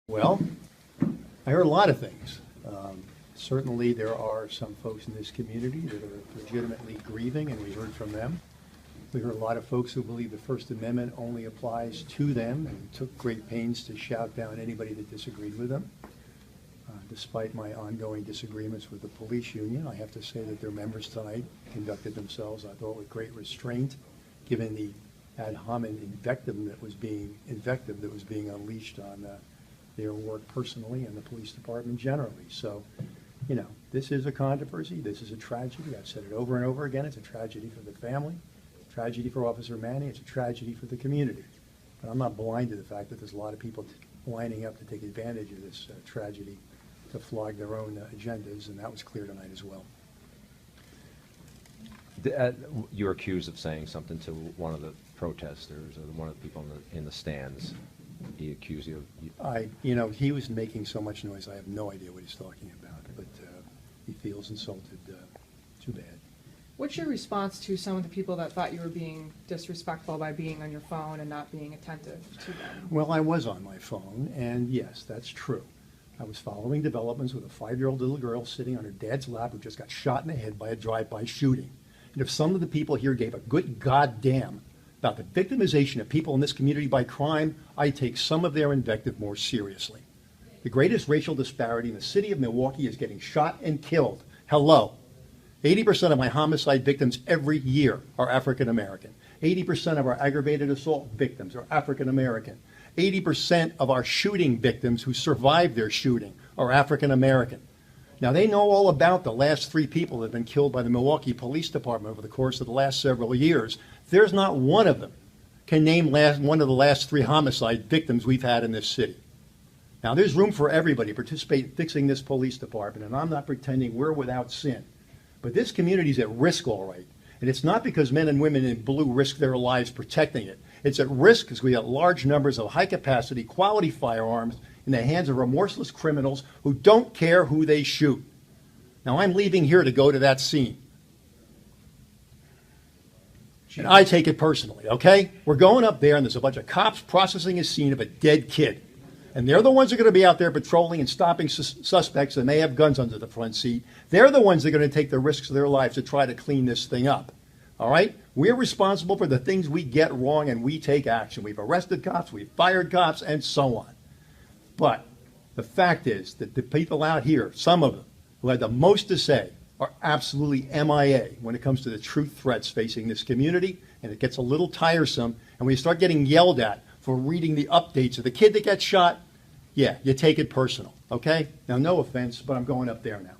Well, I heard a lot of things. Certainly, there are some folks in this community that are legitimately grieving, and we heard from them. We heard a lot of folks who believe the First Amendment only applies to them and took great pains to shout down anybody that disagreed with them. Despite my ongoing disagreements with the police union, I have to say that their members tonight conducted themselves, I thought, with great restraint, given the ad hominem invective that was being unleashed on their work personally and the police department generally. So, you know, this is a controversy. This is a tragedy. I've said it over and over again. It's a tragedy for the family, a tragedy for Officer Manning. It's a tragedy for the community. But I'm not blind to the fact that there's a lot of people lining up to take advantage of this tragedy to flog their own agendas, and that was clear tonight as well. You were accused of saying something to one of the protesters or one of the people in the stands. He accused you of... He was making so much noise, I have no idea what he's talking about, but he feels insulted. Too bad. What's your response to some of the people that thought you were being disrespectful by being on your phone and not being attentive to them? Well, I was on my phone, and yes, that's true. I was following developments with a 5-year-old little girl sitting on her dad's lap who just got shot in the head by a drive-by shooting. And if some of the people here gave a good goddamn about the victimization of people in this community by crime, I take some of their invective more seriously. The greatest racial disparity in the city of Milwaukee is getting shot and killed. Hello. 80% of my homicide victims every year are African American. 80% of our aggravated assault victims are African American. 80% of our shooting victims who survived their shooting are African American. Now, they know all about the last 3 people that have been killed by the Milwaukee Police Department over the course of the last several years. There's not one of them can name one of the last 3 homicide victims we've had in this city. Now, there's room for everybody to participate in fixing this police department, and I'm not pretending we're without sin. But this community's at risk, all right. And it's not because men and women in blue risk their lives protecting it. It's at risk because we have large numbers of high-capacity, quality firearms in the hands of remorseless criminals who don't care who they shoot. Now, I'm leaving here to go to that scene. And I take it personally, okay? We're going up there, and there's a bunch of cops processing a scene of a dead kid. And they're the ones that are going to be out there patrolling and stopping suspects that may have guns under the front seat. They're the ones that are going to take the risks of their lives to try to clean this thing up. All right? We're responsible for the things we get wrong, and we take action. We've arrested cops, we've fired cops, and so on. But the fact is that the people out here, some of them, who had the most to say, are absolutely MIA when it comes to the true threats facing this community, and it gets a little tiresome. And when you start getting yelled at for reading the updates of the kid that gets shot, yeah, you take it personal, okay? Now, no offense, but I'm going up there now.